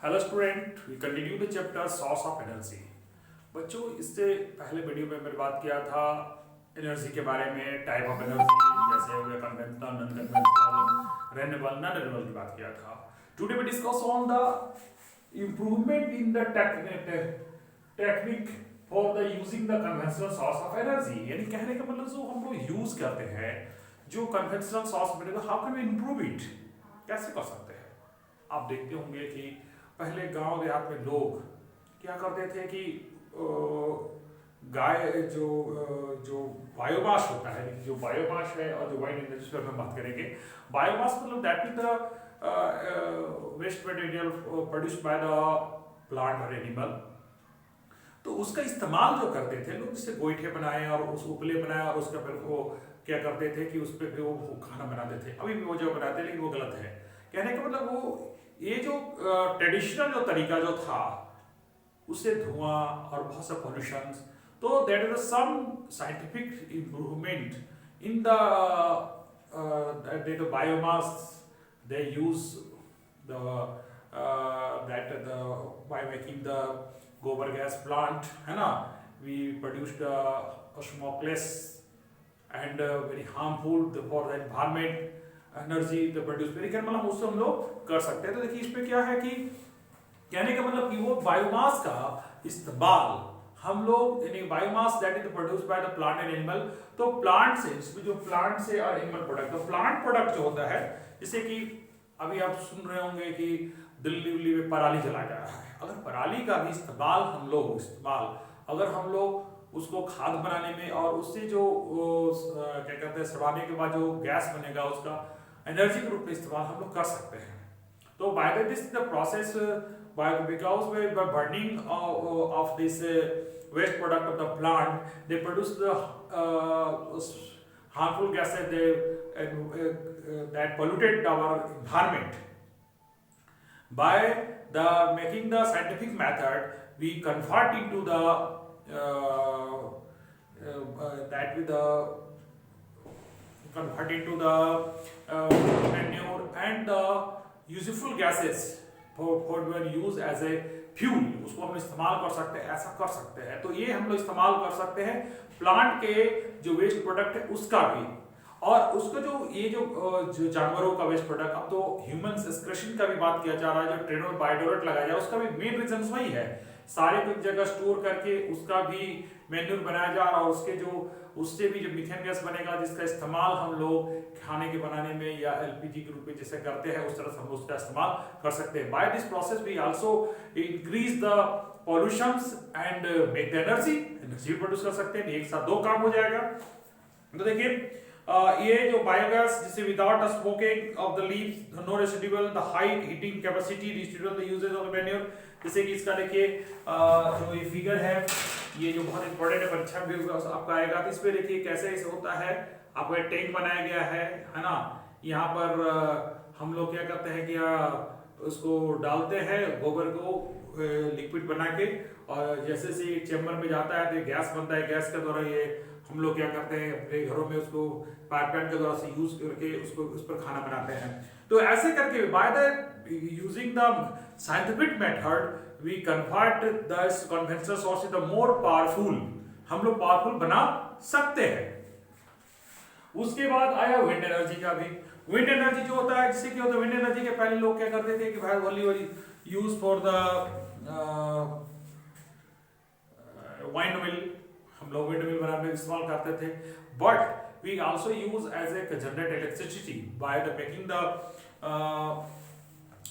Hello student, we continue the chapter source of energy. बच्चों, इससे पहले वीडियो में मैंने बात किया था एनर्जी के बारे में, टाइप ऑफ एनर्जी जैसे हो गया conventional, non conventional, renewable, non renewable की बात किया था। Today we discuss on the improvement in the technique for the using the conventional source of energy. यानी कहने का मतलब जो हम लोग यूज करते हैं जो conventional source of energy, how can we improve it, कैसे कर सकते हैं। आप देखते होंगे कि पहले गांव देहात में लोग क्या करते थे कि गाय जो बायोमास होता है, जो बायोमास है और जो वाइंड एनर्जी पर हम बात करेंगे। बायोमास मतलब that is the waste material produced by the plant और एनिमल। तो उसका इस्तेमाल जो करते थे लोग, जैसे गोईठे बनाए और उस उपले बनाए और उसका फिर वो क्या करते थे कि उस पर वो खाना बनाते थे। अभी भी वो जो बनाते हैं लेकिन वो गलत है। कहने का मतलब वो ये जो ट्रेडिशनल जो तरीका जो था उससे धुआं और बहुत सा पॉल्यूशन, तो that is some scientific improvement in the biomass they use the by making the gobar gas plant, है ना, we produced smokeless and very harmful for the environment energy तो प्रोड्यूस मतलब उससे हम लोग कर सकते हैं। तो देखिए इसमें क्या है कि कहने का मतलब कि वो बायोमास का इस्तेमाल हम लोग, यानी biomass that is produced by the plant and animal. तो प्लांट से, इसमें जो प्लांट से और एनिमल प्रोडक्ट, तो प्लांट प्रोडक्ट जो होता है, जैसे कि अभी आप सुन रहे होंगे कि दिल्ली में पराली जलाया जा रहा है। अगर पराली का भी इस्तेमाल अगर हम लोग उसको खाद बनाने में और उससे जो क्या कहते हैं सड़ाने के बाद जो गैस बनेगा उसका एनर्जी के रूप में इस्तेमाल हम लोग कर सकते हैं। तो by this the process because by burning of this waste product of the plant, they produce the harmful gases that polluted our environment. By the making the scientific method, we convert into the that with the convert into the manure and the useful gases for use as a fuel, उसको हम इस्तेमाल कर सकते हैं, ऐसा कर सकते हैं। तो ये हम लोग इस्तेमाल कर सकते हैं प्लांट के जो वेस्ट प्रोडक्ट है उसका भी, और उसका जो ये जो जानवरों का वेस्ट प्रोडक्ट, अब तो ह्यूमंस एक्सक्रीशन का भी बात किया जा रहा है, जो ट्रेनोर बायोडोरेट लगाया जाए उसका भी मेन रीजन वही है, सारे को एक जगह स्टोर करके उसका भी मैन्यूर बनाया जा रहा है, उसके जो उससे भी जो मीथेन गैस बनेगा जिसका इस्तेमाल हम लोग खाने के बनाने में या एलपीजी के रूप में जैसे करते हैं उस तरह से हम उसका इस्तेमाल कर सकते हैं। By this process we also increase the pollutions and make the energy produce कर सकते हैं। एक साथ दो काम हो जाएगा। तो देखिए ये जो बायोगैस जिसे without smoking of the leaves, no residual, the high heating capacity, residual the usages of manure, जैसे कि इसका देखिए जो ये फिगर है, ये जो बहुत इंपॉर्टेंट है, परीक्षा में भी आपका आएगा। तो इस पे देखिए कैसे ऐसे होता है, आपको एक टैंक बनाया गया है ना, यहाँ पर हम लोग क्या करते हैं कि उसको डालते हैं गोबर को लिक्विड बना के, और जैसे से चेम्बर में जाता है तो गैस बनता है, गैस के द्वारा ये हम लोग क्या करते हैं अपने घरों में उसको पाइपलाइन के द्वारा से यूज करके उसको उस पर खाना बनाते हैं। तो ऐसे करके by the using the scientific method we convert the conventional source the more powerful, हम लोग पावरफुल बना सकते हैं। उसके बाद आया विंड एनर्जी का भी। विंड एनर्जी जो होता है, जिससे क्या होता है, विंड एनर्जी के पहले लोग क्या करते थे कि भाई only use for the wind mill, हम लोग विंड मिल बनाने में इस्तेमाल करते थे। But we also use as a generate electricity by the making the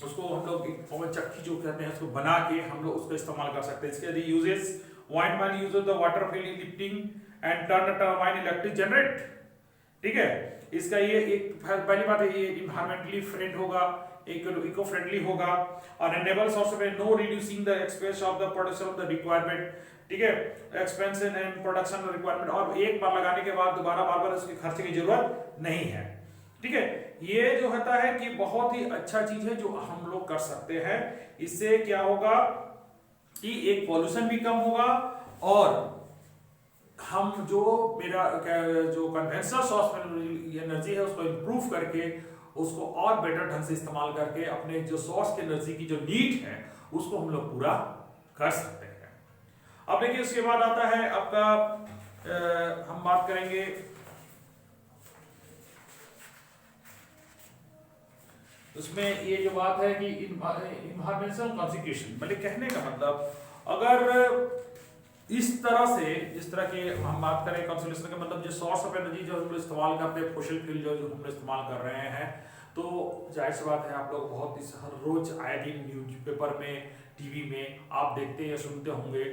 उसको हम लोग एक पवन चक्की जो कहते हैं उसको बना के हम लोग उसका इस्तेमाल कर सकते हैं। इसके uses, wind man use the water free lifting and turn turbine electric generate, ठीक है। इसका ये एक पहली बात है, ये इन्वायरमेंटली फ्रेंड होगा, एक इको फ्रेंडली होगा, और एनेबल्स आल्सो में no reducing the expense of the production of the requirement, ठीक है, एक्सपेंशन एंड प्रोडक्शन रिक्वायरमेंट, और एक बार लगाने के बाद दोबारा बार बार उसके खर्चे की जरूरत नहीं है, ठीक है। ये जो होता है कि बहुत ही अच्छा चीज है जो हम लोग कर सकते हैं। इससे क्या होगा कि एक पॉल्यूशन भी कम होगा, और हम जो मेरा जो कन्वेंशनल सोर्स एनर्जी है उसको इंप्रूव करके उसको और बेटर ढंग से इस्तेमाल करके अपने जो सोर्स की एनर्जी की जो नीड है उसको हम लोग पूरा कर सकते हैं। अब देखिए उसके बाद आता है आपका हम बात करेंगे उसमें ये जो बात है कि इन्वायरमेंटल कॉन्सिक्वेशन, मतलब कहने का मतलब अगर इस तरह से जिस तरह के हम बात करें कंसोलेशन का मतलब जो सोर्स ऑफ एनर्जी जो हम लोग इस्तेमाल करते हैं फॉसिल फ्यूल जो हम लोग इस्तेमाल कर रहे हैं, तो जाहिर सी बात है आप लोग बहुत ही हर रोज आए दिन न्यूज़पेपर में टीवी में आप देखते या सुनते होंगे।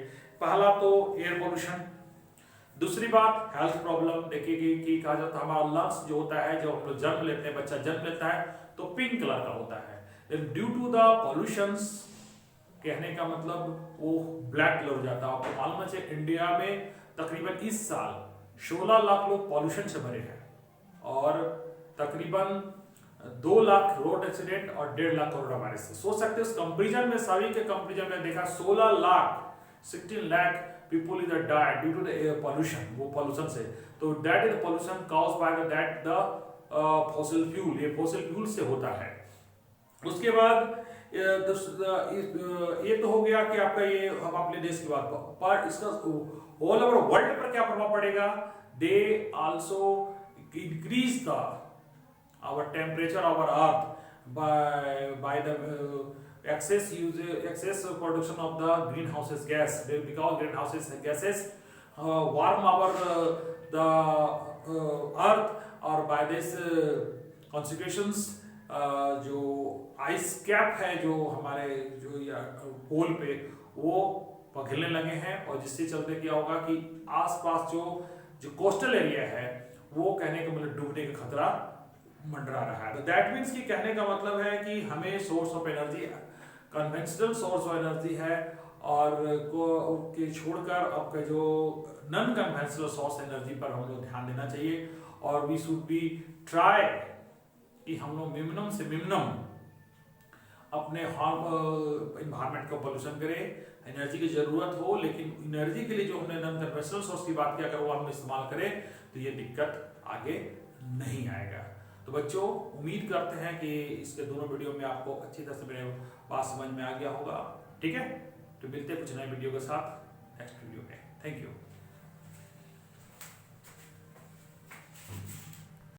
पहला तो एयर पोल्यूशन, दूसरी बात हेल्थ प्रॉब्लम। देखिए कि कहा जाता है हमारा लंग्स जो होता है, जो हम लोग जन्म लेते हैं, बच्चा जन्म लेता है तो पिंक कलर का होता है, ड्यू टू द पॉल्यूशंस, कहने का मतलब वो ब्लैक कलर हो जाता है। आपको मालूम है इंडिया में तकरीबन इस साल 16 लाख लोग पॉल्यूशन से भरे हैं और तकरीबन 2 लाख रोड एक्सीडेंट और 1.5 लाख कोरोना वायरस से। सोच सकते हैं उस कंपेरिजन में, सभी के कंपेरिजन में देखा 16 lakh people either die due to the air pollution, वो pollution से, तो that is the pollution caused by the fossil fuel, ये fossil fuel से होता है। उसके बाद ये तो हो गया कि आपका ये हम अपने देश की बात पर इसका ऑल ओवर वर्ल्ड पर क्या प्रभाव पड़ेगा। They also increase the our temperature of our earth by the excess production of the greenhouse gas, because greenhouse gases warm our the earth, और by this consequences जो आइस कैप है जो हमारे जो पोल पे वो पिघलने लगे हैं, और जिससे चलते क्या होगा कि आसपास जो कोस्टल एरिया है वो कहने का मतलब डूबने का खतरा मंडरा रहा है। तो दैट मीन्स कि कहने का मतलब है कि हमें source of energy conventional source of energy है और को के छोड़कर आपका जो नॉन कन्वेंशनल सोर्स एनर्जी पर हम लोग ध्यान देना चाहिए, और वी शुड बी ट्राई कि हम लोग मिनिमम से मिनिमम अपने इन्वायरमेंट का पोल्यूशन करें। एनर्जी की जरूरत हो लेकिन एनर्जी के लिए जो हमने नॉन कन्वेंशनल सोर्स की बात किया अगर वो हम इस्तेमाल करें तो ये दिक्कत आगे नहीं आएगा। तो बच्चों उम्मीद करते हैं कि इसके दोनों वीडियो में आपको अच्छी तरह से मेरे बात समझ में आ गया होगा। ठीक है, तो मिलते हैं कुछ नए वीडियो के साथ नेक्स्ट वीडियो में। Thank you.